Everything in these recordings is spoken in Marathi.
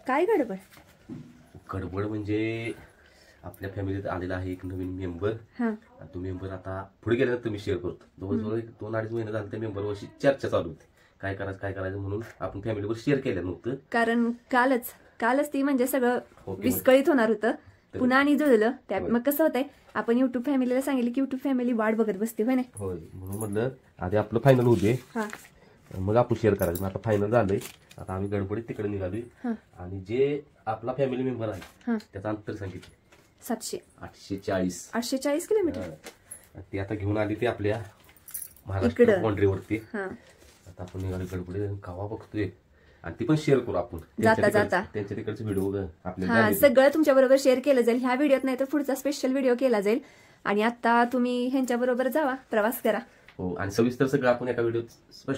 काय गडबड? गडबड म्हणजे आपल्या फॅमिलीत आलेला आहे एक नवीन मेंबर. तो मेंबर आता पुढे गेल्यानंतर मी शेअर करतो. जवळजवळ 2-2.5 महिने झाले त्या मेंबरवरची चर्चा चालू होती. काय करायचं म्हणून आपण फॅमिलीवर शेअर केलं नव्हतं. कारण कालच ती म्हणजे सगळं विस्कळीत होणार होतं. पुन्हा आणि जुळलं. त्यात मग कसं होतंय, आपण युट्यूब फॅमिलीला सांगितलं की युट्यूब फॅमिली वाट बघत बसते. होय नाही? होय, म्हणून म्हणलं आधी आपलं फायनल होऊ दे, मग आपण शेअर करायचं. आता फायनल झालंय. आता आम्ही गडबडीत तिकडे निघालोय आणि जे आपला फॅमिली मेंबर आहे त्याचं अंतर सांगितलं 840 किलोमीटर. ते आता घेऊन आली ते आपल्या महाराष्ट्र बाउंड्रीवरती. आता आपण निघालो गडबडीत. गावा बघतोय आणि ती पण शेअर करू आपण जाता त्यांच्या तिकडचे व्हिडिओ आपल्याला सगळं तुमच्या बरोबर शेअर केलं जाईल. ह्या व्हिडिओत नाही तर पुढचा स्पेशल व्हिडिओ केला जाईल. आणि आता तुम्ही ह्यांच्या बरोबर जावा, प्रवास करा. हो, आणि सविस्तर सगळं आपण एका व्हिडिओत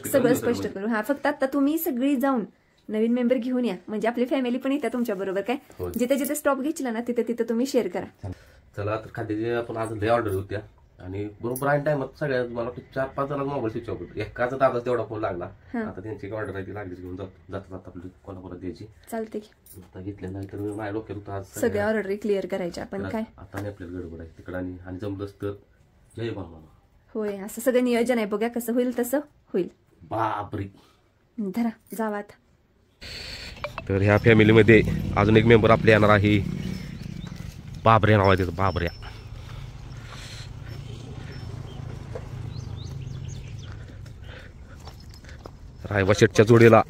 सगळं स्पष्ट करू. फक्त आता तुम्ही सगळी जाऊन नवीन मेंबर घेऊन या, म्हणजे आपली फॅमिली पण येते तुमच्या बरोबर. काय जिथे जिथे स्टॉप घेतला ना तिथे तुम्ही शेअर करा. चला तर खाद्याचे आपण आज लय ऑर्डर होत्या आणि बरोबर आहे टाइमात सगळ्या मला 4-5 जणांना मोबाईल स्विच ऑफ होतो. एकाचा दादा तेवढा फोन लागला. आता त्यांची ऑर्डर आहे ती लागली घेऊन जाता आपली कोणाला द्यायची. चालते की आता घेतल्या नाही तर माझ्या डोक्यात होतं आज सगळ्या ऑर्डर क्लिअर करायच्या. आपण काय आता आपल्याला गडबड आहे तिकडे आणि जमलंच तर जय बाबा. होय, असं सगळं नियोजन आहे. बघा कसं होईल तसं होईल. बापरे, धरा जावा आता. तर ह्या फॅमिलीमध्ये अजून एक मेंबर आपले येणार आहे. बाबऱ्या नाव आहे त्याचं, बाबऱ्या. रायबा शेटच्या जोडीला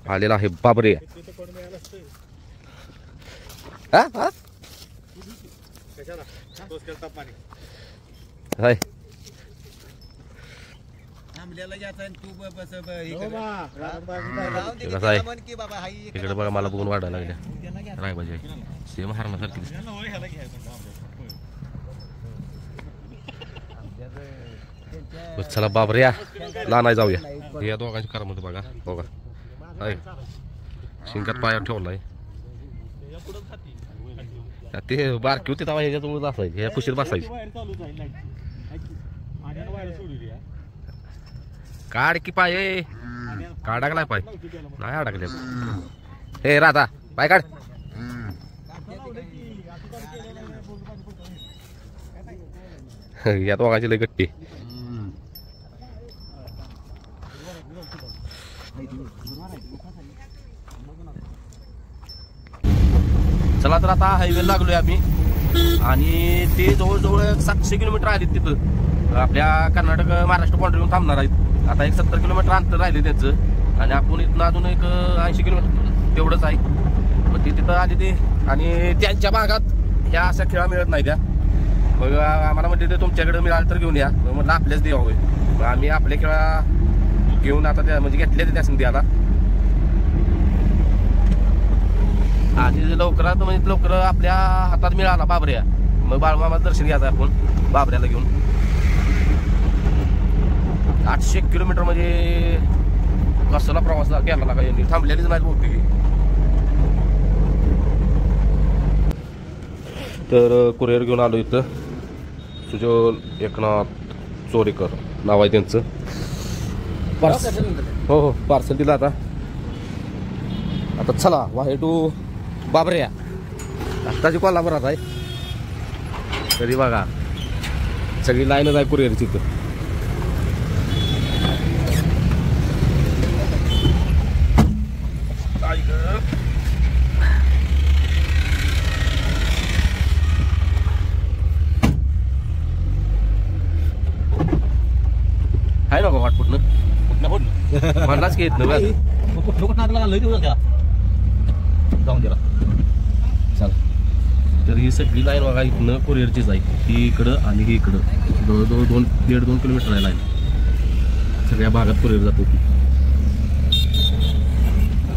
आलेला आहे बाबऱ्या. हाय इकडे बघा, मला बघून वाढायला लागल्या रायबाजी सेम हरणासारखी. चला बाबऱ्या लहान जाऊया. या दोघांची कारमध्ये बघा आहे शिंगात पायावर ठेवलाय. ते बारकी होती तेव्हा ह्याच्यातून असायची, ह्या कुशीत बसायची. काढ की पाय, काढ अडकलाय पाय, नाही अडकले. हे राधा पाय काढ. या दोघांची लय गट्टी. चला तर आता हायवे लागलोय आम्ही आणि ते जवळजवळ 700 किलोमीटर आले तिथं आपल्या कर्नाटक महाराष्ट्र बाउंड्रीवर थांबणार आहेत. आता एक 70 किलोमीटर अंतर राहिले त्यांचं आणि आपण इथनं अजून एक 80 किलोमीटर तेवढंच आहे. मग ते तिथं आले ते आणि त्यांच्या भागात ह्या अशा खेळा मिळत नाही त्या. मग आम्हाला म्हणते ते तुमच्याकडे मिळालं तर घेऊन या. म्हटलं आपल्याच द्यावं. मग आम्ही आपल्या खेळा घेऊन आता त्या म्हणजे घेतल्या त्यासून द्यायला आणि लवकर आपल्या हातात मिळाला बाबऱ्या. मग बाळमामाचं दर्शन घ्यायचं आपण बाबऱ्याला घेऊन. 800 किलोमीटर म्हणजे कसला प्रवास केला लागा. यांनी थांबलेलीच नाही बहुतेक. तर कुरिअर घेऊन आलो इथं. सुजल एकनाथ चोरेकर नाव आहे त्यांचं. हो पार्सल दिलं. आता चला वाहे टू बाबऱ्या. आत्ताची कोल्हापुरात आहे तरी बघा सगळी लाईनच आहे कुरिअरची. तर आहे ना वाट कुठनं म्हणलाच की येत ना जाऊन गेला. चला तर ही सगळी लाईन बघा इथनं कुरिअरचीच आहे. ही इकडं आणि ही इकडं जवळजवळ 1.5-2 किलोमीटर आहे लाईन. सगळ्या भागात कुरिअर जात होती.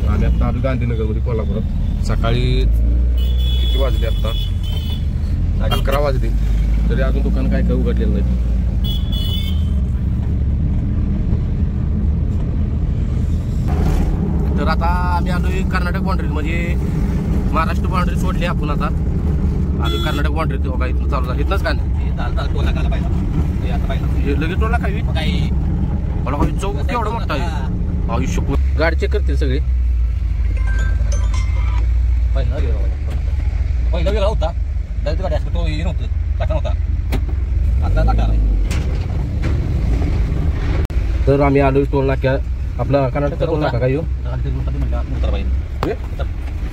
आम्ही आता आलो गांधीनगरमध्ये कोल्हापुरात. सकाळी किती वाजले आता? 11 वाजले तरी अजून दुकान काय उघडलेलं नाही. तर आता आम्ही आलोय कर्नाटक बाउंड्री म्हणजे महाराष्ट्र बाउंड्री सोडली आपण. आता आम्ही कर्नाटक बाउंड्री बघा इथनं चालू झालं. इथनंच का लगेच टोला काही मला काही चौक केवढा मोठा आहे. आयुष्य गाडी चेक करतील सगळे. पहिला वेगळा होता डायरेक्ट गाडी असतो तो हे नव्हतं टाका नव्हता आता टाका आहे. तर आम्ही आलो टोल नाक्या आपला कर्नाटकचा टोल नाका काय येऊ.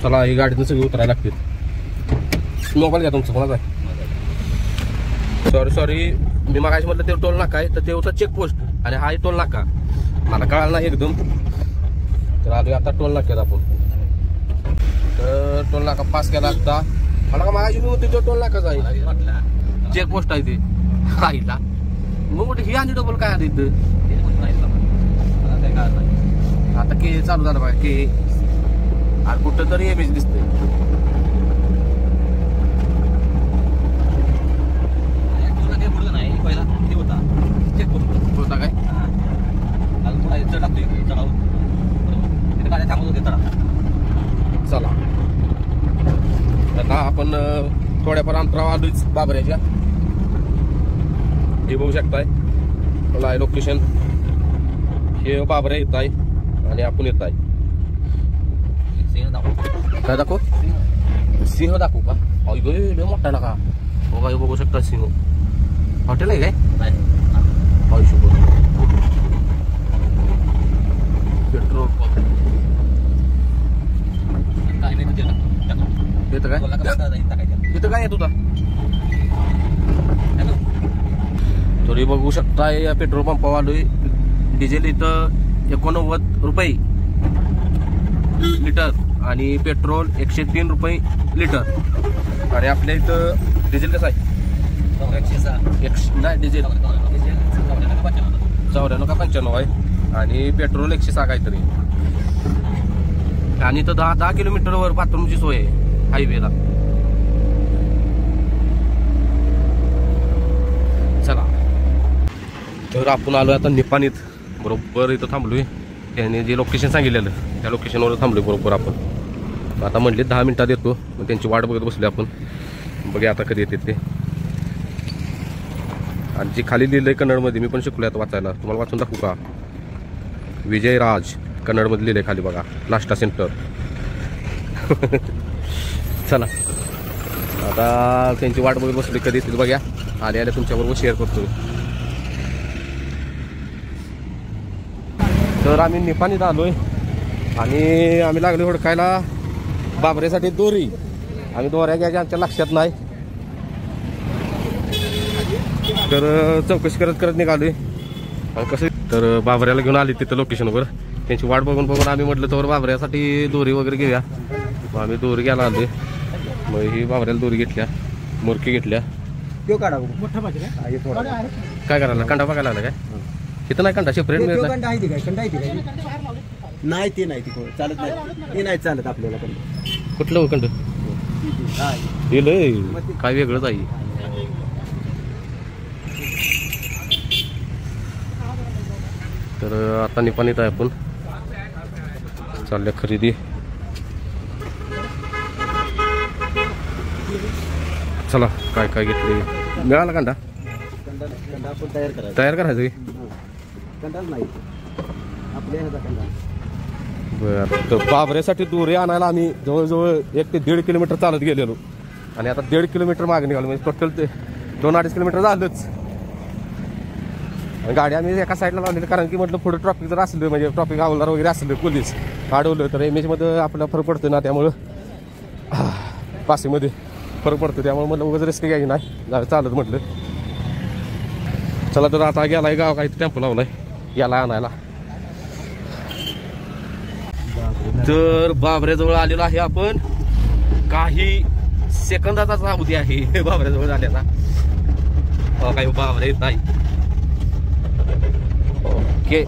चला ही गाडीतून सगळी उतरायला लागतील. मोबाईल घ्या तुमचं कोणाचा आहे. सॉरी मी मागाशी म्हटलं ते टोल नाका आहे तर ते होतं चेकपोस्ट आणि हा टोल नाका मला कळालं नाही एकदम. तर आलो आता टोल नाक्यात आपण. तर टोल नाका पास केला असता मला का मागाशी मी होते तो टोल नाकाच आहे चेकपोस्ट आहे ते आईला. मग कुठे ही आणि डबल काय आली इथं आता के चालू झालं बघा के आणि कुठं तरी एमएच दिसतंय. होता काय चला आता आपण थोड्याफार अंतरावर आलोच बाबऱ्याच्या. हे बघू शकताय मला लोकेशन हे बाबऱ्या येत आहे आणि आपण येत आहे. काय दाखव सिंह दाखवू का लय मोठा ना का बघा हे बघू शकता सिंह. हॉटेल आहे काय पेट्रोल पंप इथं काय इथं काय येत होता. तरी बघू शकताय या पेट्रोल पंपावर आलोय. डिझेल इथं 89 रुपये लिटर आणि पेट्रोल 103 रुपये लिटर. आणि आपल्या इथं डिझेल कसं आहे 106 नाही डिझेल 94 का 95 आहे आणि पेट्रोल 106 काहीतरी. आणि इथं 10 किलोमीटरवर बाथरूमची सोय आहे हायवेला. चला तर आपण आलोय आता निपाणीत. बरोबर इथं थांबलोय त्यांनी जे लोकेशन सांगितलेलं त्या लोकेशनवर थांबलोय बरोबर आपण. आता म्हणले 10 मिनिटात येतो मग त्यांची वाट बघत बसली आपण. बघूया आता कधी येते ते. आणि जे खाली लिहिलंय कन्नडमध्ये मी पण शिकलोय आता वाचायला. तुम्हाला वाचून दाखवू का. विजयराज कन्नडमध्ये लिहिलंय खाली बघा नाश्ता सेंटर. चला आता त्यांची वाट बघत बसली कधी येते बघा. आले आले तुमच्याबरोबर शेअर करतो. तर आम्ही निपाणीत आलोय आणि आम्ही लागलो हुडकायला बाबऱ्यासाठी दोरी. आम्ही दोऱ्या घ्यायच्या आमच्या लक्षात नाही तर चौकशी करत करत निघालोय. कसं तर बाबऱ्याला घेऊन आली तिथं लोकेशनवर. त्यांची वाट बघून बघून आम्ही म्हटलं तर बाबऱ्यासाठी दोरी वगैरे घेऊया. मग आम्ही दोरी घ्यायला आलोय. मग ही बाबऱ्याला दोरी घेतल्या मुरकी घेतल्या. काय करायला कंडा बघायला लागला काय इथं नाही कंडा सेपरेट नाही ते नाही चालत नाही ते नाही चालत आपल्याला. कुठलं कंड दिलंय काय वेगळंच आहे. तर आता निपाणीत आहे आपण चालल्या खरेदी. चला काय काय घेतले मिळाला कांदा तयार करायचं बरं. तर बाबऱ्यासाठी दोरे आणायला आम्ही जवळजवळ 1 ते 1.5 किलोमीटर चालत गेलेलो आणि आता 1.5 किलोमीटर मागे निघालो. म्हणजे टोटल ते 2-2.5 किलोमीटर झालंच. गाडी आम्ही एका साईडला लावलेली कारण की म्हटलं पुढे ट्रॉफिक जर असलं म्हणजे ट्रॉफिक हवालदार वगैरे असलं पोलीस अडवलं तर इमेजमध्ये आपल्याला फरक पडतो ना. त्यामुळं पासेमध्ये फरक पडतो. त्यामुळे म्हटलं उगाच रिस्क घ्यायची नाही चालत म्हटलं. चला तर आता गेलाय गाव काही टेम्पो लावलाय याला आणायला. तर बाबऱ्याजवळ आलेलो आहे आपण. काही सेकंदाचाच अवधी आहे बाबऱ्याजवळ आल्याचा. काही बाबऱ्या येत नाही. ओके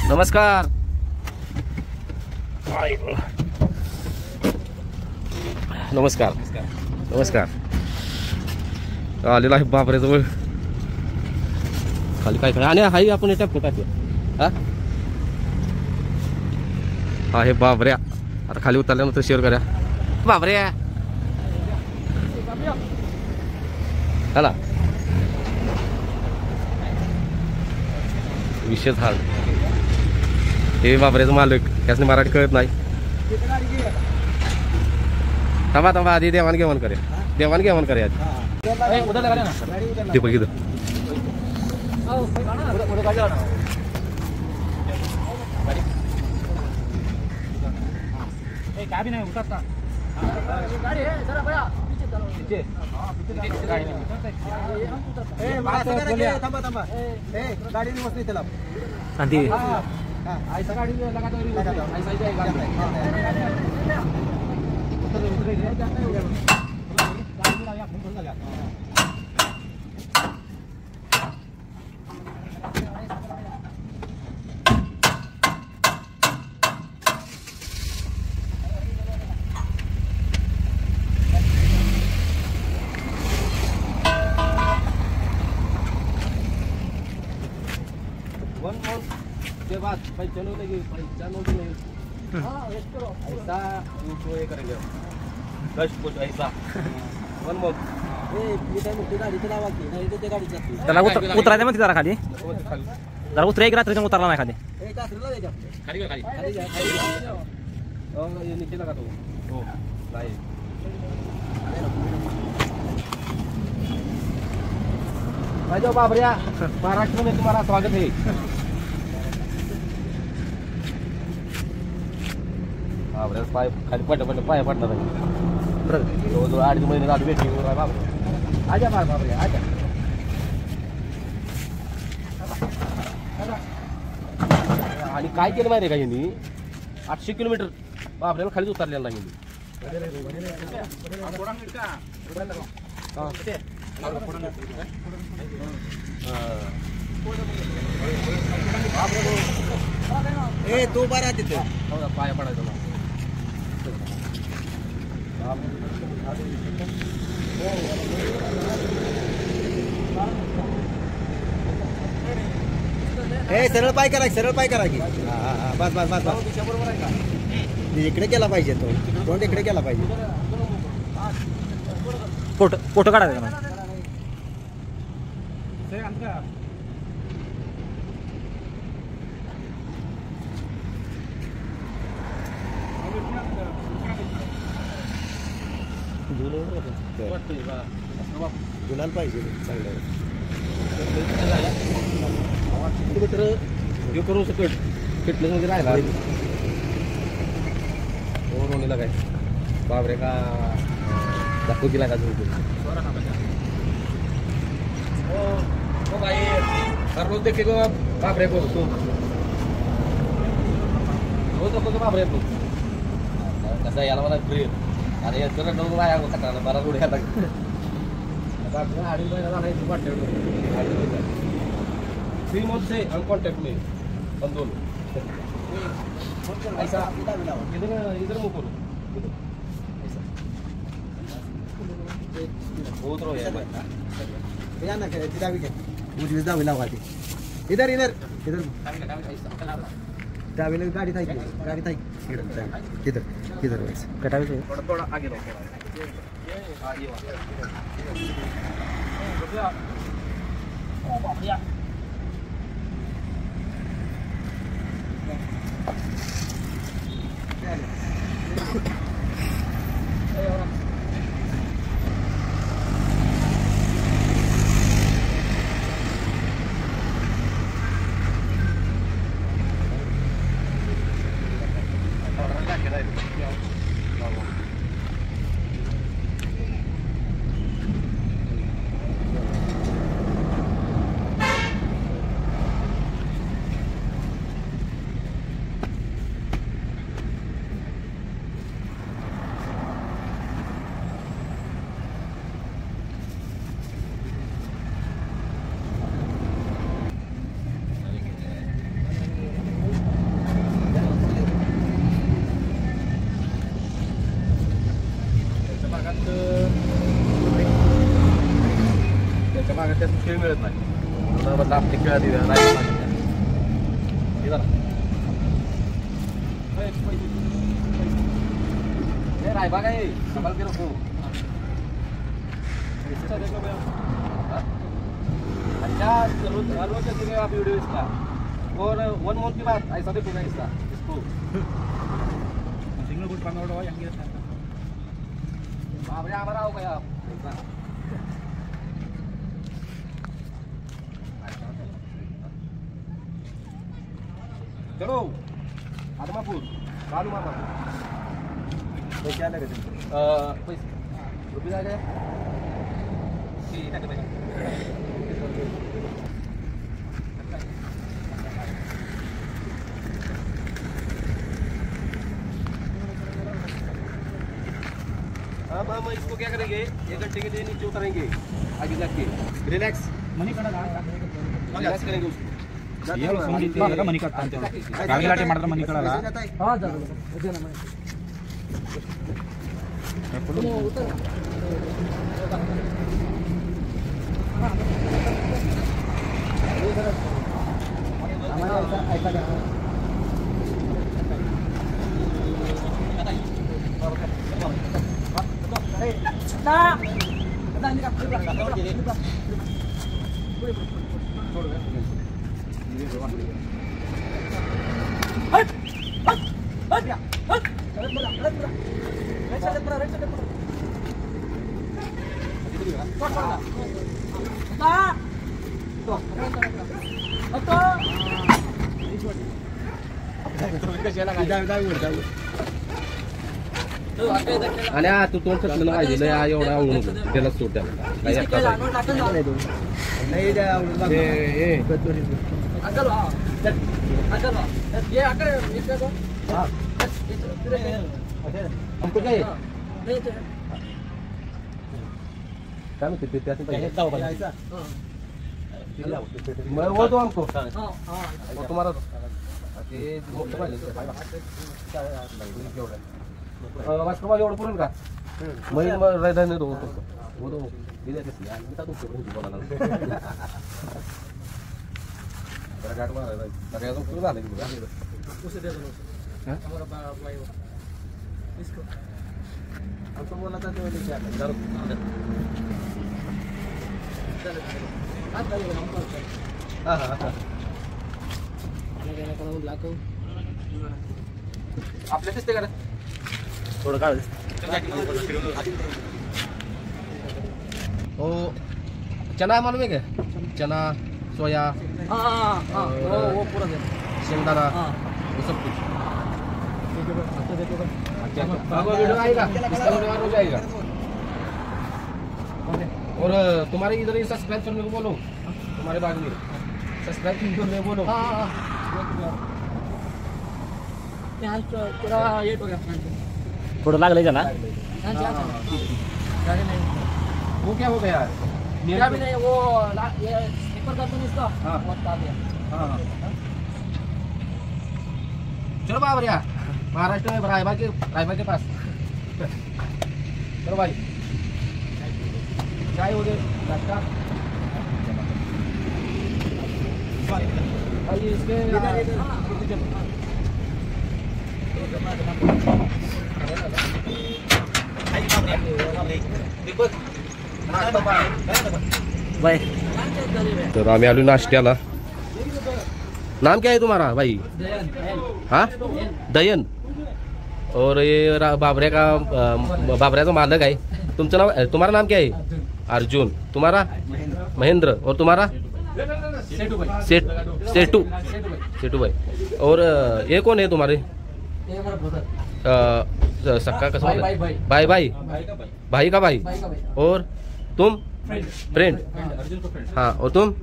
नमस्कार. नमस्कार नमस्कार. आलेला आहे बाबऱ्याजवळ. खाली काय काय आणि हाही आपण टॅप टाकूया. हा हे बाबऱ्या. आता खाली उतरल्यानंतर शेअर करा बाबऱ्या. चला विशेष हाल. हे बाबऱ्याचं मालक, त्यासने मराठी कळत नाही. थांबा थांबा आधी देवाणघेवाण करे, देवाणघेवाण करे आधी. ते बघ इथं काय बी नाही उतरता गाडी बसली त्याला के बाद पैसा नहीं पैसा नहीं ऐसा तो ये करेंगे कश कुछ ऐसा वन मोर त्याला उतरायचं मग जरा खाली जरा उतरा एक रात्री उतरला नाही खाली खाली खाली ये नीचे लगा तो हो नहीं भाई जो बाबरिया महाराष्ट्र में तुम्हारा स्वागत है. बाबऱ्या पाय खाली पाय पडणार जवळजवळ 8 महिने झाले भेटी बाबा. आजा बाबऱ्या आजा. आणि काय केलं माहिती आहे का यांनी 800 किलोमीटर बाबऱ्याला खालीच उतरलेला नाही. ए तो बरा तिथे पाया पडायचा ना. ए सरळ पाय करा की बस बस बस बस इकडे केला पाहिजे तो तोंड इकडे केला पाहिजे. फोटो काढायचा गुलाल पाहिजे चांगलं किलोमीटर हे करू सकट फिटनेस मध्ये राहिला रोनीला काय बाबरे का दाखवू दिला का हो भाई हर रोज देखे को बाबरे को तू रोज दाखवतो बाबरे को कसा याला मला फ्री अरे याचं रडून राहा कटाला बरा रोड घ्यायला आता 2.5 महिना झाला इथे वाटतं 3 months से हम कांटेक्ट में हम दोनों ऐसा इधर मुंह करो बहुत रो या ना काय दावी घ्या उजवी दावी लावा ती इधर इधर इधर दावी गाडी थाई इधर इधर कटावी थोड़ा थोड़ा आगे रहो आगे ओ बाप रे त्याच्या मागे त्यात खेळ मिळत नाही बदला आपली खेळा दिल्या राय बघा संभाल के रखो अच्छा रोज आप वीडियो इसका और 1 month के बाद ऐसा देखो गाइस इसका इसको सिग्नल बोर्ड पाना उड़ा yang kita बाप रे हमारा हो गया चलो आदमापुर बालू मामा पैसे आले का पैसे रुपये झाले अब हम इसको क्या करेंगे 1 घंटे के लिए नीचे उतारेंगे आगे जाके रिलैक्स मनी कड़ा रिलैक्स करेंगे उसको मनी कट्टा गाड़ी ಮಾಡಿದ್ರೆ ಮನಿ ಕಡಲ್ಲ आणि तू तोंड सुटलं पाहिजे एवढा आवडू नको त्याला सूट द्या काय म्हणते वो तो हमको तुम्हारा वास्तव एवढं पुरेल का मैल रैदाने तो वो तो दिल्या कसली आणि का तुमच्या भाऊजी बोलायला जरा गाठ मारायला सगळ्या तो पुरं झालं की हमको बोला था तो लेके आना आपल्या दिसते का थोडं काढ ओ चना मालूम है क्या चना सोया वो पूरा दे शेंगदाणा वो सब कुछ वीडियो आएगा इसका वीडियो हो जाएगा और तुम्हारे इधर ही सब्सक्राइब करने को बोलो तुम्हारे बाग में सब्सक्राइब करने को बोलो थोड़ा लागले जना वो क्या हो गया मेरा भी नहीं वो ये स्लीपर का तुम इसका हाँ। वो बता दिया हाँ चलो बाबरिया महाराष्ट्र में रायबा के पास चलो भाई चाय हो गए नाश्ता भाई इसके बाय तर आम्ही आलो नाश्त्याला नाम क्या है तुम्हारा भाई हाँ दयन और ये बाबरे का बाबऱ्याचा मालक आहे तुमचं नाव तुम्हारा नाम क्या है अर्जुन तुम्हारा महेंद्र और तुम्हारा सेठू भाई और ये कौन है तुम्हारे सक्का कसम भाई भाई का भाई और तुम फ्रेंड हाँ और तुम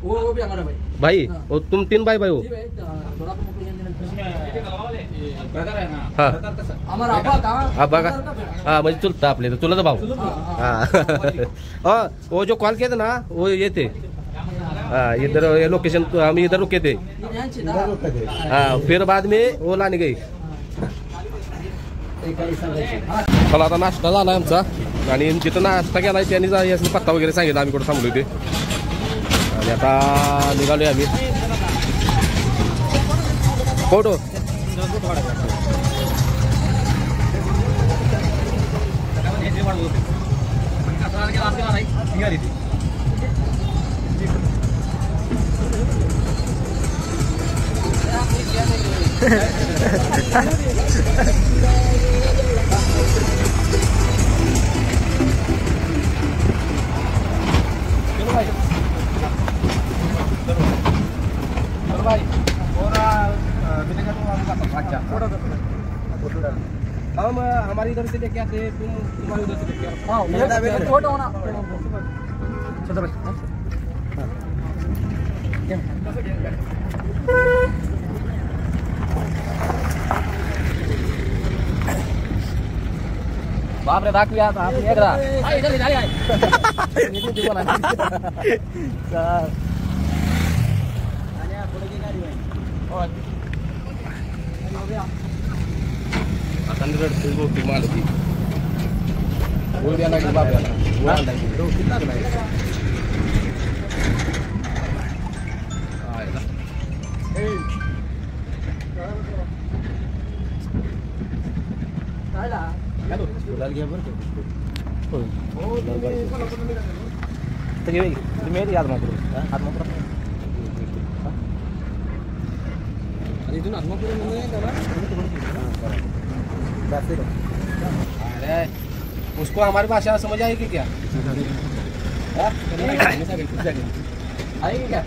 वो भी हमारा भाई भाई और तुम 3 भाई हो हाँ हमारा अब्बा का हाँ म्हणजे चुलता आपले तर चुलत भाऊ हाँ वो जो कॉल किया था ना वो ये थे हाँ इधर ये लोकेशन हम इधर रुके थे हाँ फिर बाद में वो लाने गई चला आता नाश्ता झाला आमचा आणि जिथं नाश्ता केला त्यांनी याचा पत्ता वगैरे सांगितला आम्ही कुठं थांबलो ते आणि आता निघालोय आम्ही फोटो हम हमारी इधर से लेके आते हैं, तुम तुम्हारी उधर से लेके आओ। छोटा होना छोटा भाई बाप रे दाखवी आता आपण एकदा आई झाली झाली आहे निघून देऊ ना सर आणि पुढे की गाडी होय आता रडते बहुतेक माल ती गोळ द्यायला लागली बापऱ्याला गोळ आणला किती लागला गुलाल घ्या बरं तुम्ही याद मात्र इथून आत्मापूर अरे उसको हमारी भाषा समझ आएगी क्या? आएगी क्या?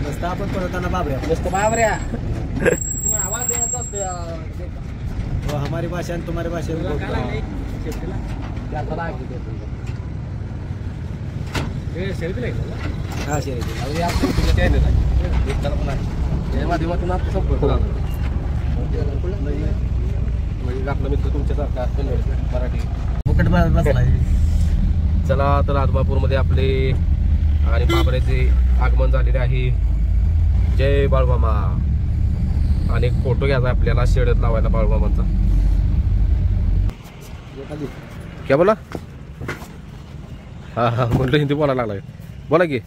नसता आपण पळताना बाबऱ्या नुसतं बाबऱ्या आवाज देण्याचा असतो वो हमारी भाषा आणि तुम्हारी भाषा हा या माध्यमातून आपण संपर्क म्हणजे आपला मित्र तुमच्यासारखा मराठी फुकट बसलाय. चला तर आदमापूरमध्ये आपले आणि बाबऱ्याचे आगमन झालेले आहे. जय बाळूमामा. आणि एक फोटो घ्यायचा आपल्याला शेडत लावायला बाळूमामांचा. क्या बोला? हा हा म्हटलं हिंदी बोलायला लागलाय. बोला की.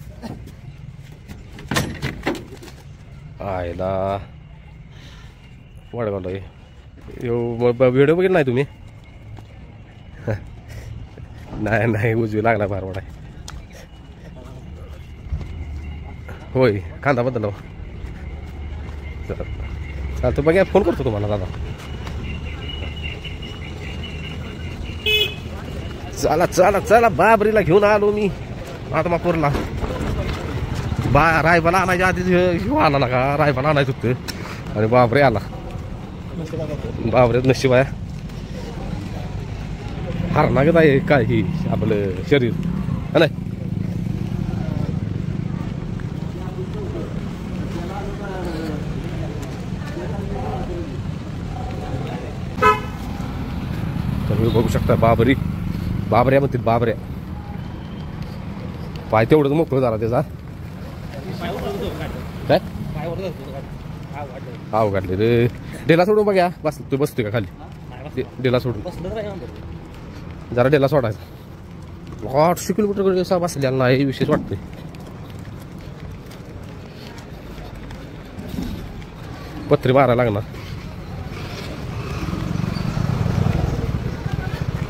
आयला वडगावला व्हिडिओ बघितला नाही तुम्ही? नाही नाही उजवी लागला बारवाडा. होय कांदा बदल चालतं बघा. फोन करतो तुम्हाला दादा. चला चला चला बाबरीला घेऊन आलो मी आदमापूरला. रायबाला आणायच्या आधी ह्यो आला ना का रायबाला आणायचं होतं आणि बाबरे आला. बाबरे नशीब आहे. हरणागत आहे काय ही आपलं शरीर है नाही. तुम्ही बघू शकता बाबरी. बाबऱ्या म्हणतील बाबऱ्या. पाय तेवढंच मोकळं झाला त्याचा. काय हाव काढले रे. डेला सोडून बघा. बस तू बसतोय का खाली? डेला सोडून जरा डेला सोडायचा. 800 किलोमीटर कसा बसलेला नाही विशेष वाटतंय. पत्री मारायला लागणार.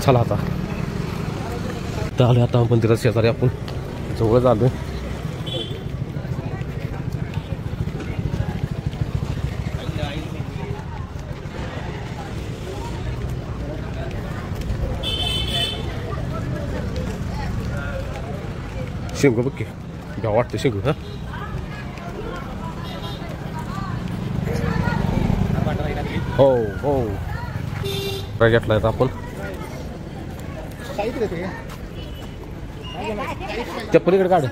चला आता आलोय आता मंदिरात शेजारी आपण जवळ झालोय. शिंगो बघ की घ्या वाटतं शिंगो. हा हो हो घेतलाय आपण. त्या पलीकडे काढ.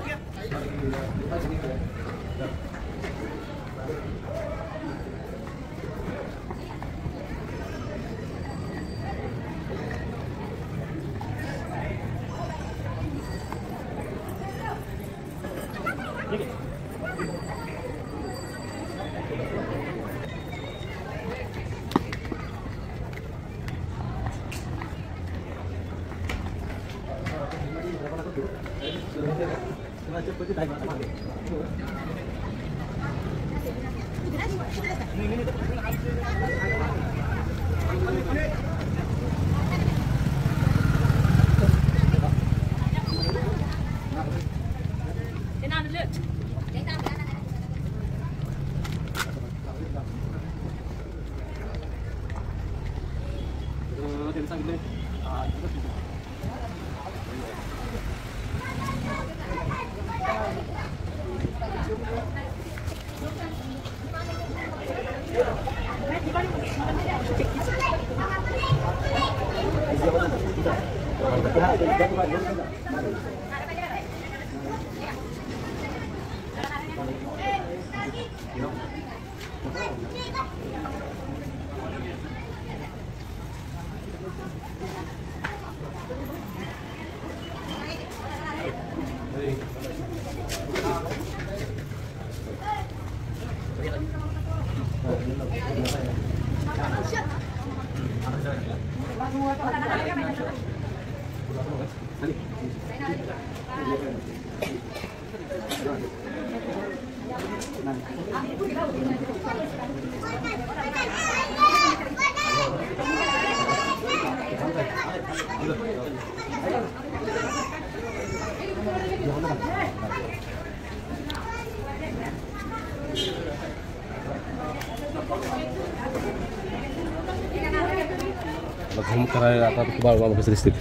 झूम करायला आता बाळूमामा कसं दिसतील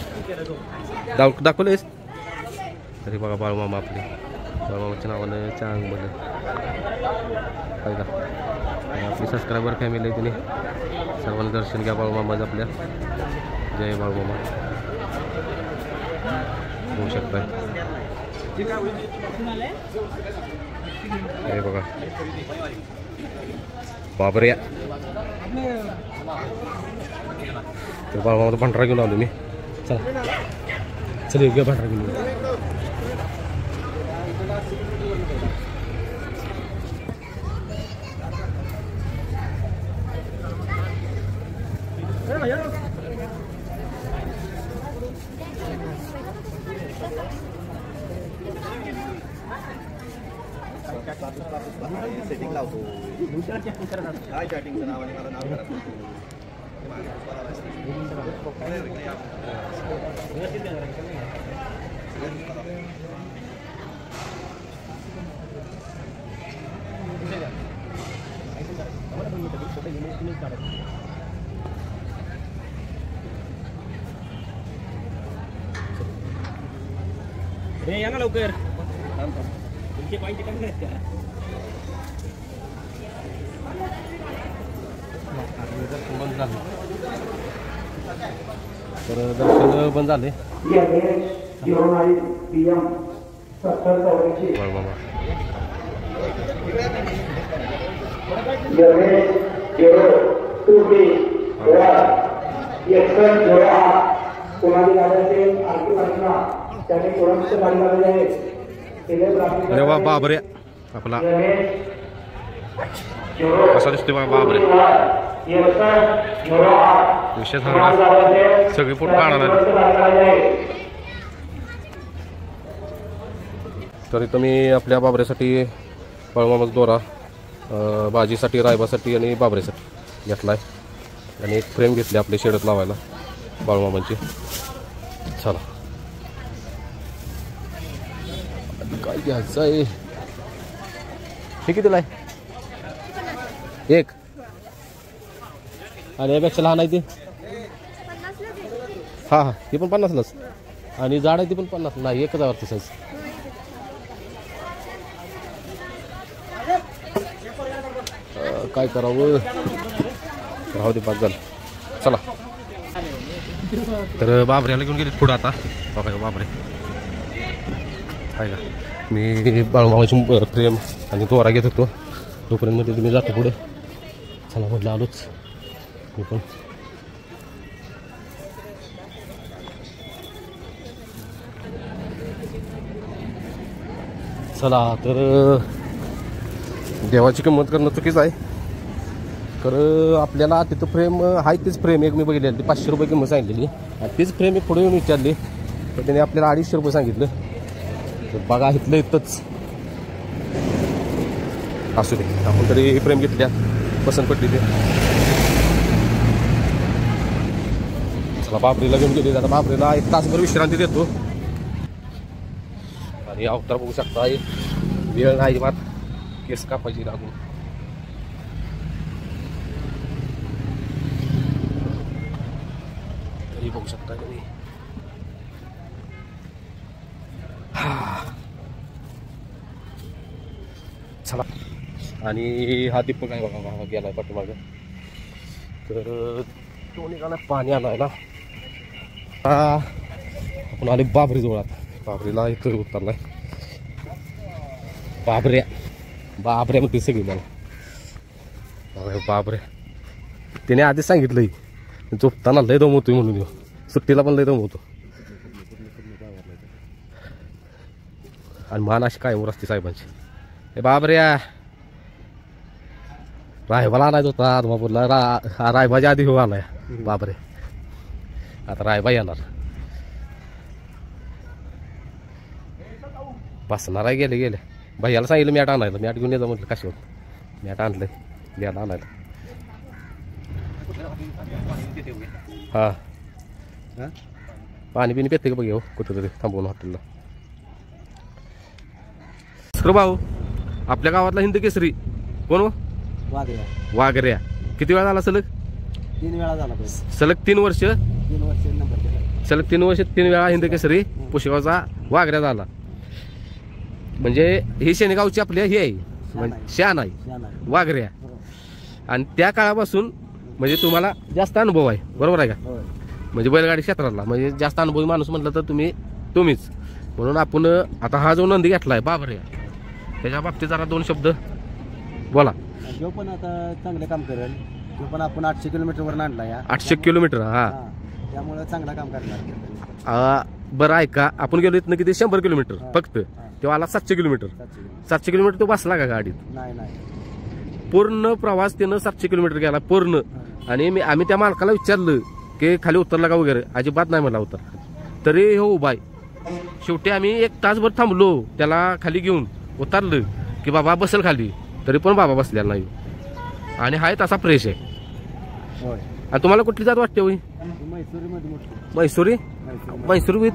दाखवलेस तरी बघा बाळूमामा आपले बाळूमामाच्या नावानं चांग बोल का आपली सबस्क्रायबर फॅमिली आहे तिने सर्वांना दर्शन घ्या बाळूमामाचं आपल्या जय बाळूमामा होऊ शकताय हे बघा बाबरे तर बाळूमामाचा भंडारा घेऊन आलो मी चला चल घ्या भंडारा घेऊन सेटिंग लावतो काय चॅटिंगचं नाव आणि मला नाव करा रे या ना लवकर तुमचे पाहिजे कमी आहेत का बंद झालं तर दर्शन बंद झाले बाळूमामा अरे वा बाबरे आपला कसा दिसतोय बघा बाबरे विषय सांगणार सगळे पोट काढायला तर इथं मी आपल्या बाबऱ्यासाठी बाळूमामाचा दोरा भाजीसाठी रायबासाठी आणि बाबऱ्यासाठी घेतला आहे आणि एक फ्रेम घेतली आपल्या शेडत लावायला बाळूमामांची चला काय घ्यायचं आहे हे कितीला आहे एक आणि यापेक्षा लहान आहे ती हां हां ती पण 50लाच आणि जाड आहे ती पण 50 नाही 1000 साईज काय करावं राहू दे पाच झालं चला तर बाबऱ्याला घेऊन गेले पुढं आता बघा बाबरे आहे का मी बाळूमामाची फ्रेम आणि दोरा घेत होतो तोपर्यंत मध्ये तुम्ही जातो पुढे चला म्हटलं आलोच मी पण चला तर देवाची किंमत करणं चुकीचं आहे तर आपल्याला तिथं फ्रेम आहे तीच फ्रेम एक मी बघितलेली 500 रुपये किंमत सांगितलेली आणि तीच फ्रेम एक पुढे येऊन विचारली तर त्याने आपल्याला 250 रुपये सांगितलं तर बघा इथलं इथंच असू दे आपण तरी ही फ्रेम घेतल्या पसंत पडली ते चला बाबरीला घेऊन गेली आता बाबरीला 1 तासभर विश्रांती देतो आणि अवतार बघू शकता वेळ नाही मात केस कापायची लागून बघू शकता तुम्ही. चला. आणि हा दीपक आहे बघा गेलाय पाठीमाग. तर तो निघाला पाणी आणायला. आपण आले बाबरी जवळ. बाबरीला इथं उतरलाय. बाबऱ्या म्हणते सगळी मला. बाबऱ्या त्याने आधीच सांगितलंय झोपताना लय दमवतोय म्हणून. सुट्टीला पण लय दमवतो. आणि मान अशी कायम असते साहेबांची. हे बाबऱ्या रायबाला आणायचा होता आदमापूरला. रायबाच्या आधी हो आलाय बाबरे. आता रायबा येणार. बसणार आहे. गेले भैयाला सांगितलं मॅट आणायला. मॅट घेऊन येतो म्हटलं. कशावर मॅट आणलंय द्यायला आणायला. हा पाणी पिणी पेते का बघ हो कुठेतरी थांबवून हॉटेलला. भाऊ आपल्या गावातला हिंद केसरी कोण हो? वाघऱ्या. किती वेळा झाला सलग? 3 वेळा झाला. सलग 3 वर्ष. 3 वर्ष नंबर केला. सलग 3 वर्ष 3 वेळा हिंद केसरी पुशेगावचा वाघऱ्या झाला. म्हणजे ही शेणगावची आपली हे आहे शान आहे वाघऱ्या. आणि त्या काळापासून म्हणजे तुम्हाला जास्त अनुभव आहे. बरोबर आहे का? म्हणजे बैलगाडी क्षेत्रातला म्हणजे जास्त अनुभवी माणूस म्हटलं तर तुम्हीच. म्हणून आपण आता हा जो नंदी घेतलाय बाबऱ्या त्याच्या बाबतीत जरा 2 शब्द बोला. जो पण आता चांगले काम करेल. जो पण आपण 800 किलोमीटरवर आणला या. 800 किलोमीटर. हा त्यामुळे चांगला काम करणार. बरं आहे का? आपण गेलो इथनं किती 100 किलोमीटर फक्त. तेव्हा आला 700 किलोमीटर. 700 किलोमीटर तो बसला का गाडीत? नाही. पूर्ण प्रवास त्यानं 700 किलोमीटर गेला पूर्ण. आणि आम्ही त्या मालकाला विचारलं की खाली उतरला का वगैरे. अजिबात नाही मला उतर. तरी हो बाय शेवटी आम्ही 1 तासभर थांबलो त्याला खाली घेऊन उतरलं की बाबा बसेल खाली. तरी पण बाबा बसलेला नाही. आणि हाय तसा फ्रेश आहे. आणि तुम्हाला कुठली जात वाटते होई? मैसूरी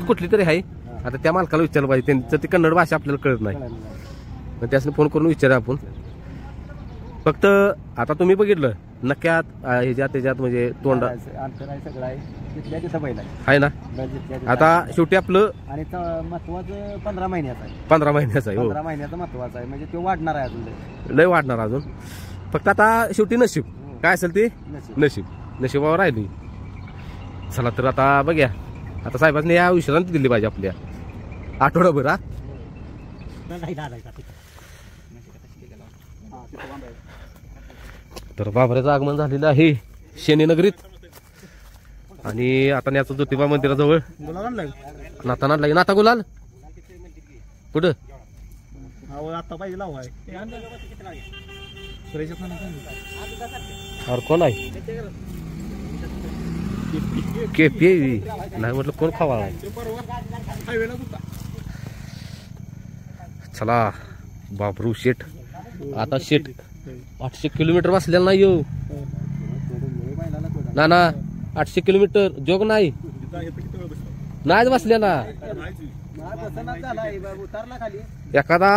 कुठली तरी आहे. आता त्या मालकाला विचारलं पाहिजे. त्यांचं ती कन्नड भाषा आपल्याला कळत नाही. मग त्यासने फोन करून विचारा आपण. फक्त आता तुम्ही बघितलं नक्यात ह्याच्यात त्याच्यात म्हणजे तोंड आहे ना. आता शेवटी आपलं आणि महत्वाचं 15 महिन्याचं आहे. 15 महिन्याचं आहे. 15 महिन्याचं महत्वाचं आहे. म्हणजे तो वाढणार आहे अजून. लय वाढणार अजून. फक्त आता शेवटी नशीब काय असेल ते नशिबावर राहिली. चला तर आता बघ्या. आता साहेबांनी या विश्रांती दिली पाहिजे आपल्या आठवडाभर. हा तर बाबऱ्याचं आगमन झालेलं आहे शनीनगरीत. आणि आता याचं ज्योतिबा मंदिराजवळ नाता आणलाय. नाता गुलाल कुठं आता पाहिजे लावाय. और कोण आहे? केपी नाही म्हटलं कोण खावा. चला बाबरू शेठ. आता शेठ 800 किलोमीटर बसलेला नाही येऊ ना. 800 किलोमीटर जोग नाही नाहीच बसलेला. एखादा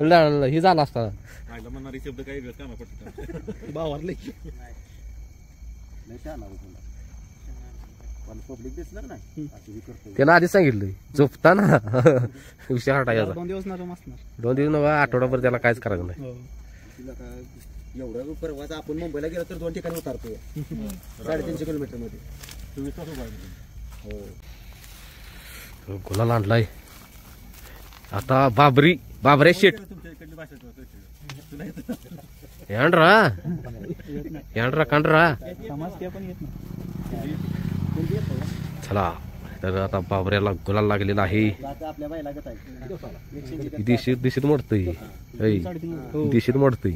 हे झाला असता. त्यानं आधीच सांगितलं झोपताना विषय हटायचा. 2 दिवस 2 दिवस नव्हा आठवडाभर त्याला काहीच करायचं नाही. एवढं परवाच आपण मुंबईला गेलो तर 2 ठिकाणी उतरतो 350 किलोमीटर मध्ये. गुलाल आणलाय आता बाबरे शेट. यांड्रा कांड्रा. चला तर आता बाबऱ्याला गुलाल लागलेला आहे. दिशीत मोडतय. दिशीत मोडतय.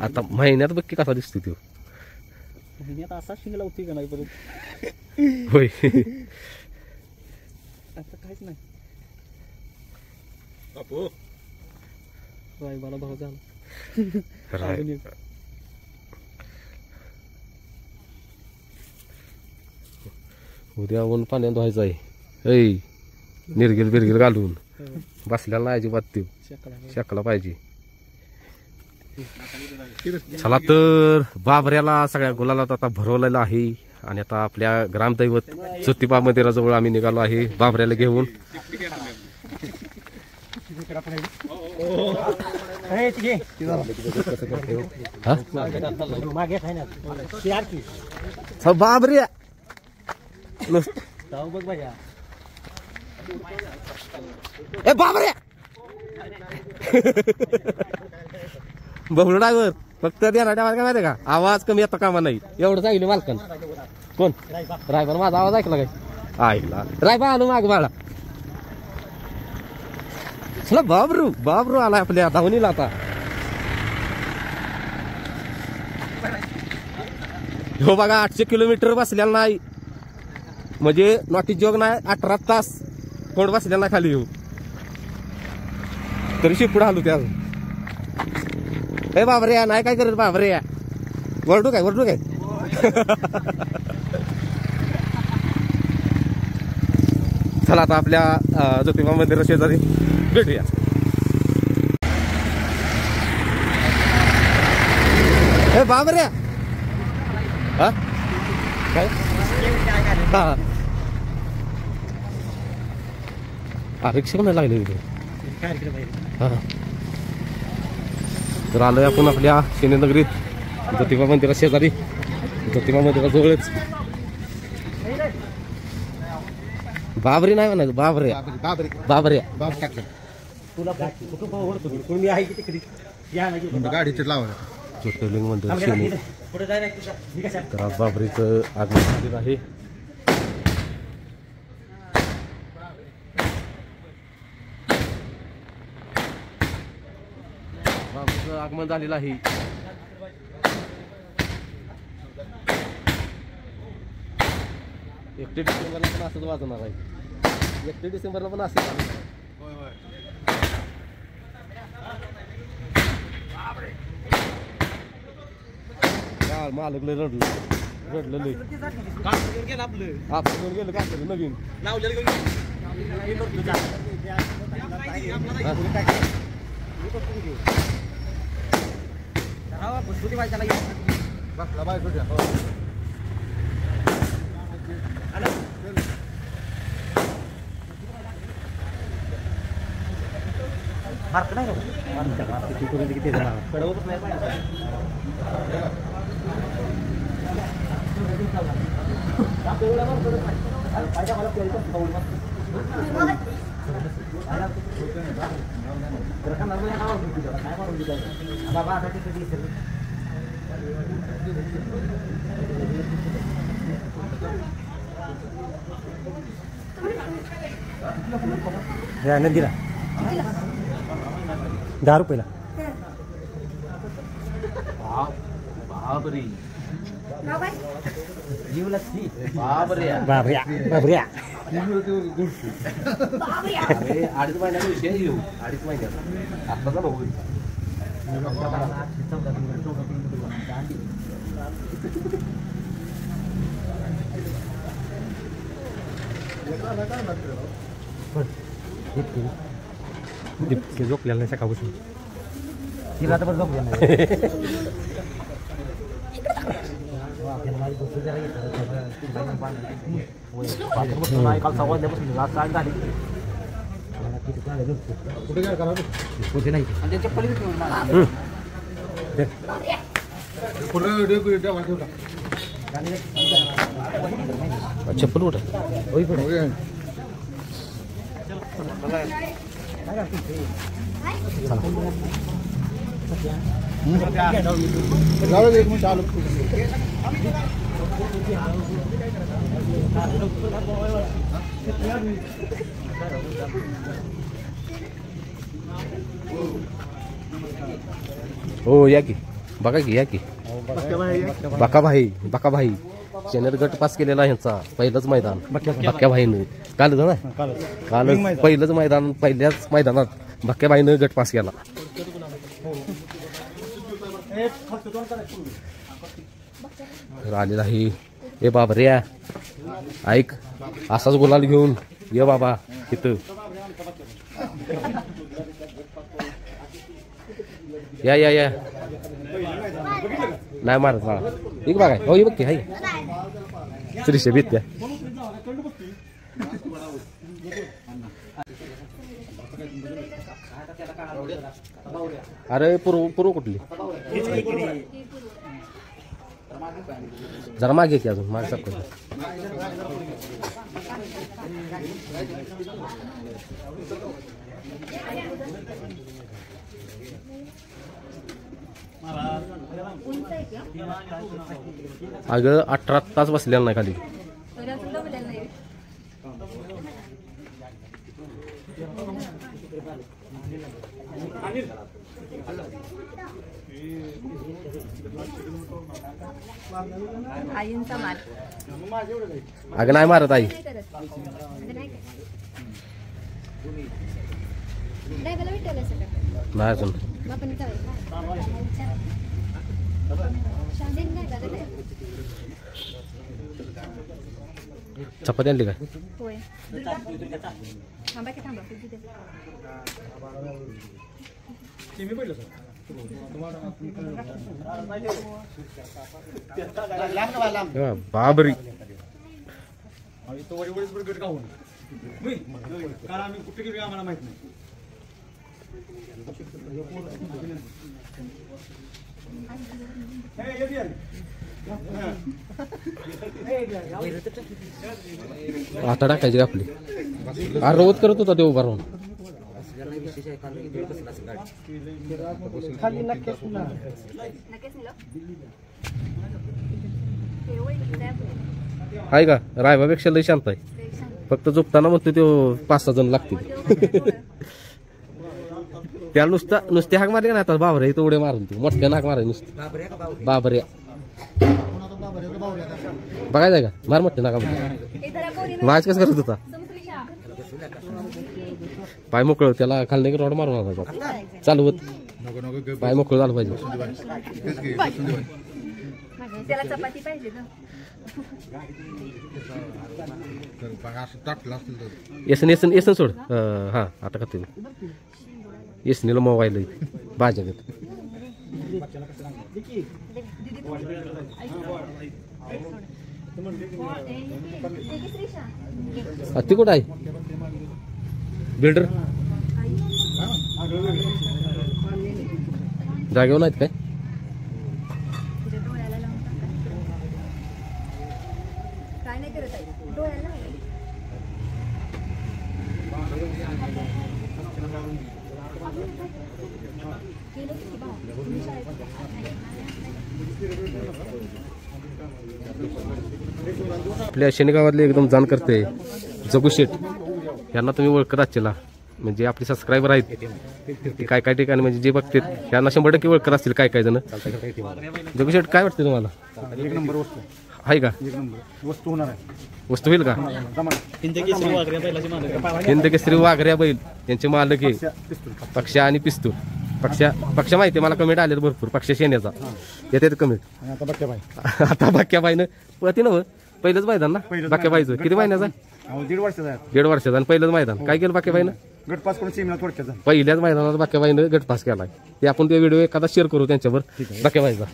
आता महिन्यात बघ की कसा दिसतो तो. असा शिंग लावते का नाही परत. होय आता काहीच नाही. रायबाला भाव झाला. उद्या ऊन पाण्यात धुवायचं आहे. निर्गिल बिरगिल घालून बसल्याला नाही अजिबात. तो शेकला पाहिजे. चला तर बाबऱ्याला सगळ्या गुलालात आता भरवलेला आहे आणि आता आपल्या ग्रामदैवत ज्योतिबा मंदिराजवळ आम्ही निघालो आहे बाबऱ्याला घेऊन. बाबऱ्या ए बाबऱ्या बबलू ड्रायव्हर फक्त देणार काय माहिती का आवाज कमी येतो कामा नाही एवढं सांगितलं मालकन. कोण ड्रायव्हर माझा आवाज ऐकला काय ऐकला ड्रायव्हर आलो माग बाळा. चला बाबरू बाबरू आलाय आपल्या धावणीला आता. हो बघा 800 किलोमीटर बसलेला नाही म्हणजे नॉटी जोग नाही 18 तास कोण बसलेला नाही खाली येऊ तरी शिपुढे आलो त्या. ए बाबरे नाही काय करत बाबरे वरडू काय चला आता आपल्या ज्योतिबा मंदिरा शेजारी भेटूया. ए बाबरे हा काय हा रिक्षा पण लागली तिथे. हा तर आलोय आपण आपल्या शनीनगरीत ज्योतिबा मंदिरा शेजारी ज्योतिबा मंदिराजवळच. बाबरी नाही म्हणायचं बाबऱ्या गाडीचे लावा ज्योतिर्लिंग मंदिर शनी. तर आज बाबरीचं आगमन झालेलं आहे. बाबरीचं आगमन झालेलं आहे. 1 डिसेंबरला पण असंच वाजवणार आहे. 1 डिसेंबरला पण असंच वाजवणार आहे. मालक लय रडलं लय आपण गेलं का नवीन नंदीला 10 रुपयाला. बाबरी बाबऱ्या 2.5 महिन्याचा विषय येऊ 2.5 महिन्याचा आत्ताचा भाऊ. झोपलेला नाही सकाळपासून तिला तर झोपलेला नाही. काल सव्वा वाजल्यापासून कुठे नाही चप्पल कुठे हो या की बघा की या की बाकाभाई चॅनल गट पास केलेला ह्यांचा पहिलंच मैदान बक्क्याभाईनं काल ना काल पहिलंच मैदान पहिल्याच मैदानात बक्क्याभाईनं गट पास केला. आलेला आहे ए बाबऱ्या ऐक असाच गुलाल घेऊन ये बाबा इथं या या या नाही मारत बाळा एक बघाय हो बघ की हाय श्रीशे भीत्या अरे पूर्व कुठली जरा मागे की अजून मागे सारखं अगं 18 तास बसलेला नाही खाली आईंचा मार अगं नाही मारत आई नाही अजून चपाती आणली काय होय थांबा की थांबा बाबरी आम्हाला माहित नाही आता टाकायची आपली रोज करत होता ते उभा राहून आहे का रायबापेक्षा लय शांत आहे फक्त झोपताना म्हणतो तो 5-6 जण लागतील त्याला नुसते हाक मारले का नाही आता बाबरे इथं उडे मारून तू मोठ्या नाक माराय नुसते बाबरे बघायचं का मार मोठे नाका वाज कसं करत होता पाय मोकळ त्याला खाली नाही रॉड मारून आला चालू होत पाय मोकळ झालं पाहिजे त्याला चपाती पाहिजे ना येसन सोड हा आता का तुम्ही येसनीला मोबाईल भाज्या देत ती कुठं आहे बिल्डर जागेवर नाहीत काय काय नाही करत आहे डोळ्याला आपल्या शनी गावातले एकदम जाण करते जगू शेठ यांना तुम्ही ओळखत असतील म्हणजे आपले सबस्क्रायबर आहेत ते काय काय ठिकाणी म्हणजे जे बघते त्यांना 100% ओळखत असतील काय काय जण जगू शेठ काय वाटते तुम्हाला एक नंबर वस्तू आहे का वस्तू होणार आहे वस्तू होईल का हिंद केसरी वाघऱ्या बैल यांचे मालक आहे पक्षा आणि पिस्तूल पक्षा माहिती मला कमेंट आले भरपूर पक्षा शेण्याचा येते कमेंट आता बाक्याबाईनं पळते ना पहिलंच मैदान ना बाक्याबाईचं किती महिन्याचा 1.5 वर्षाचा 1.5 वर्षाचा आणि पहिलंच मैदान काय केलं बाक्याबाईनं गटपास करून सीमेला थोडक्यात पहिल्याच मैदानात बाक्याबाईनं गटपास केलाय ते आपण ते व्हिडिओ एखादा शेअर करू त्यांच्यावर बाक्याबाईचा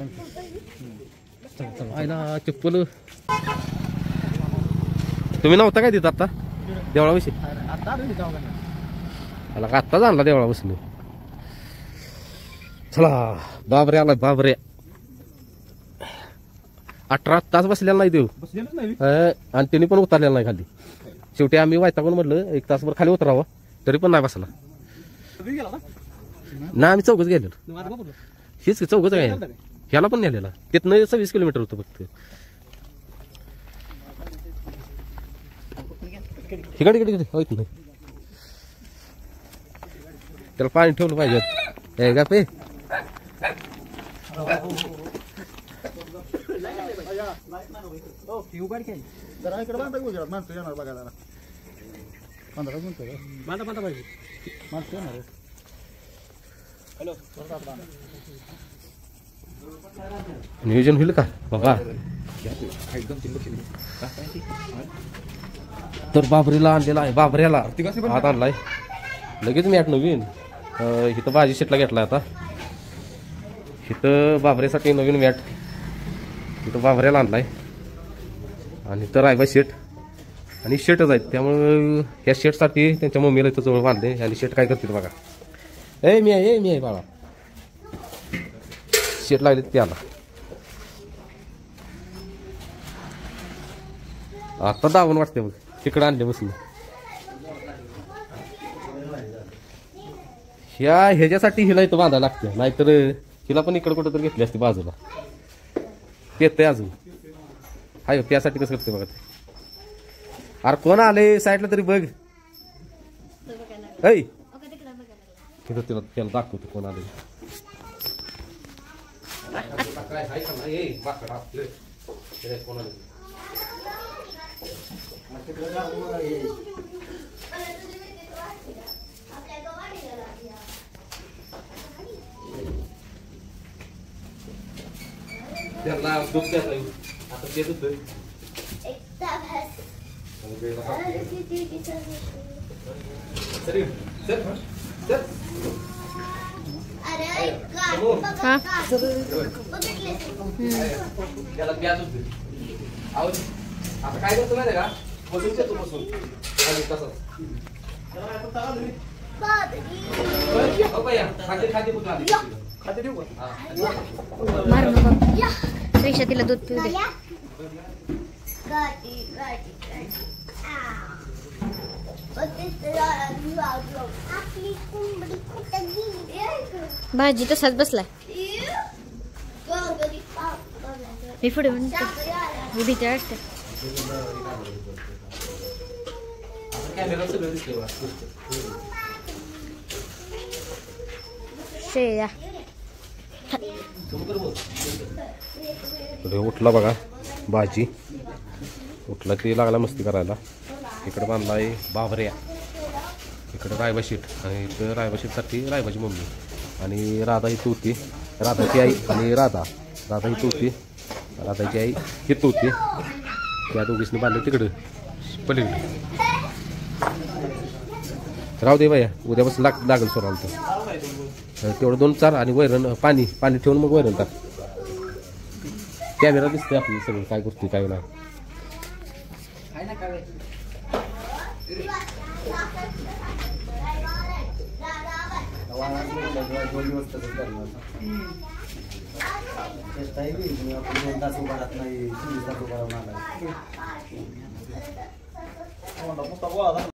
आयला चप्पल तुम्ही नव्हता काय तिथं आता देवळाविषयी आला का आत्ताच आणला देवळापासून चला बाबरे आला बाबरे 18 तास बसलेला नाही देऊ आणि त्यांनी पण उतरलेला नाही खाली शेवटी आम्ही वायताकडून म्हटलं 1 तासभर खाली उतरावं तरी पण नाही बसला ना आम्ही चौकच गेलेलो हीच चौकच काय ह्याला पण नेलेला तिथनं 26 किलोमीटर होतं फक्त इकडे होत नाही त्याला पाणी ठेवलं पाहिजे का पे नियोजन होईल का बाबा तर बाबरीला आणलेला आहे बाबऱ्याला हात आणलाय लगेच मॅट नवीन इथं भाजी शेटला घेतलाय आता इथं बाबऱ्यासाठी नवीन मॅट इथं बाबऱ्याला आणलाय आणि तर आहे बा शेट आणि शेटच आहेत त्यामुळं ह्या शेटसाठी त्यांच्या मम्मीला इथं जवळ बांधले आणि शेट काय करतील बघा. मी आहे बाळा. शेट लागले त्याला आता दावून वाटते बघ तिकडं आणले बसले. ह्याच्यासाठी हिला इथं बांधायला लागते नाहीतर हिला पण इकडं कुठं तर घेतली असते बाजूला. येतंय अजून हाय त्यासाठी कसं करते बघा ते. अरे कोण आले साईडला तरी बघ. ऐ तिथं तिला त्याला दाखवतो कोण आले. कोण आले त्याला दूध द्यायला आता ते दूध त्याला प्याज दूध आता काय करतो माहिती का बसून देतो बसून तसंच खाते कुठं आली खाते देऊ मारू नको पेक्षा तिला दूध पिऊ दे. भाजी तसाच बसलाय. मी पुढे म्हणते मी भीती वाटते. शेया उठला बघा भाजी उठला ते लागला मस्ती करायला. इकडे बांधलाय बाबऱ्या इकडे रायबा शीट आणि इकडं रायबा शीटसाठी रायबाची मम्मी आणि राधा इथं होती. राधाची आई आणि राधा इथं होती. राधाची आई इथं होती. त्या दोघीसनी बांधले तिकडं पलीकडे. राहू दे बाया उद्यापासून लागेल सोडाल तर तेवढं 2-4 आणि वैरण पाणी ठेवून मग वैरण टाक. कॅमेरा दिसते आपली सगळं काय करते काय नाही. नाही